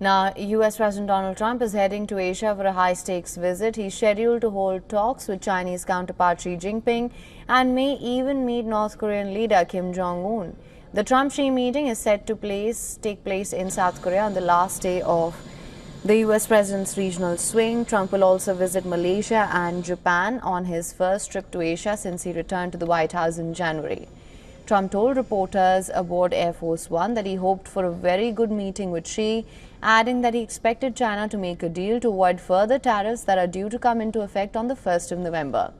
Now, US President Donald Trump is heading to Asia for a high-stakes visit. He's scheduled to hold talks with Chinese counterpart Xi Jinping and may even meet North Korean leader Kim Jong-Un. The Trump-Xi meeting is set to take place in South Korea on the last day of the US president's regional swing. Trump will also visit Malaysia and Japan on his first trip to Asia since he returned to the White House in January. Trump told reporters aboard Air Force One that he hoped for a very good meeting with Xi, adding that he expected China to make a deal to avoid further tariffs that are due to come into effect on the 1st of November.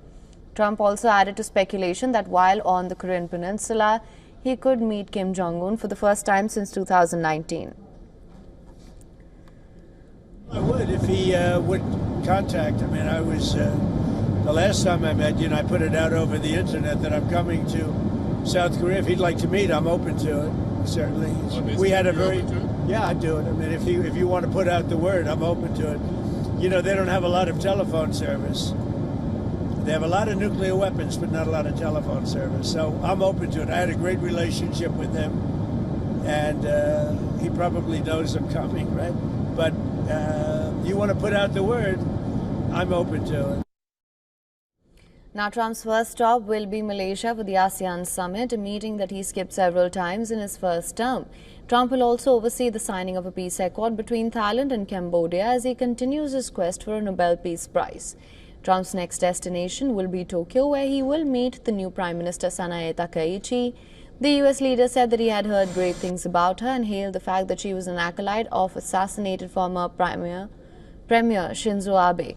Trump also added to speculation that while on the Korean Peninsula, he could meet Kim Jong-un for the first time since 2019. I would if he would contact. I mean, I was, the last time I met, I put it out over the internet that I'm coming to South Korea. If he'd like to meet, I'm open to it, certainly. We had a very, yeah, I'd do it. I mean, if you want to put out the word, I'm open to it. They don't have a lot of telephone service. They have a lot of nuclear weapons, but not a lot of telephone service. So I'm open to it. I had a great relationship with him, and he probably knows I'm coming, right? But you want to put out the word, I'm open to it. Now, Trump's first stop will be Malaysia for the ASEAN summit, a meeting that he skipped several times in his first term. Trump will also oversee the signing of a peace accord between Thailand and Cambodia as he continues his quest for a Nobel Peace Prize. Trump's next destination will be Tokyo, where he will meet the new Prime Minister Sanae Takaichi. The US leader said that he had heard great things about her and hailed the fact that she was an acolyte of assassinated former Premier Shinzo Abe.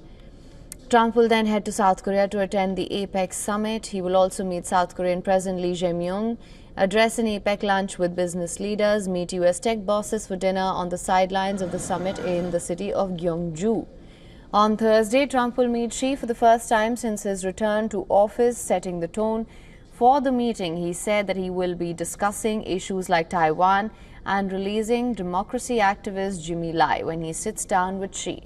Trump will then head to South Korea to attend the APEC summit. He will also meet South Korean President Lee Jae-myung, address an APEC lunch with business leaders, meet US tech bosses for dinner on the sidelines of the summit in the city of Gyeongju. On Thursday, Trump will meet Xi for the first time since his return to office, setting the tone for the meeting. He said that he will be discussing issues like Taiwan and releasing democracy activist Jimmy Lai when he sits down with Xi.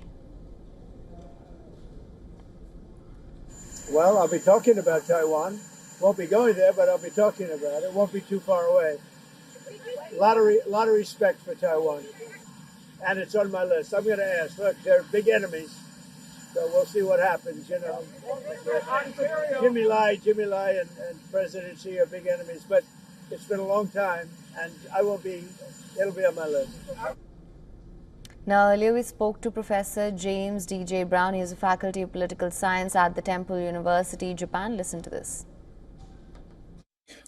Well, I'll be talking about Taiwan. Won't be going there, but I'll be talking about it. Won't be too far away. A lot of respect for Taiwan. And it's on my list. I'm going to ask. Look, they're big enemies. So we'll see what happens, Jimmy Lai and President Xi are big enemies, but it's been a long time, and it'll be on my list. Now, earlier we spoke to Professor James D.J. Brown. He is a faculty of political science at the Temple University, Japan. Listen to this.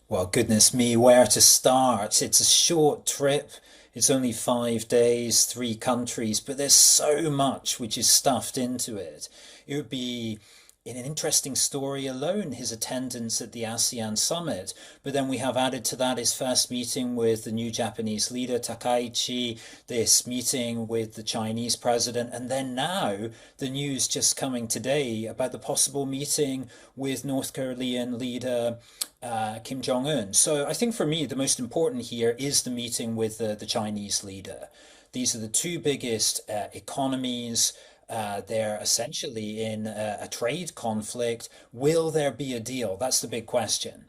Well, goodness me, where to start? It's a short trip. It's only 5 days, 3 countries, but there's so much which is stuffed into it. It would be in an interesting story alone, his attendance at the ASEAN summit. But then we have added to that his first meeting with the new Japanese leader, Takaichi, this meeting with the Chinese president, and then now the news just coming today about the possible meeting with North Korean leader Kim Jong-un. So I think for me, the most important here is the meeting with the Chinese leader. These are the two biggest economies. They're essentially in a trade conflict. Will there be a deal? That's the big question.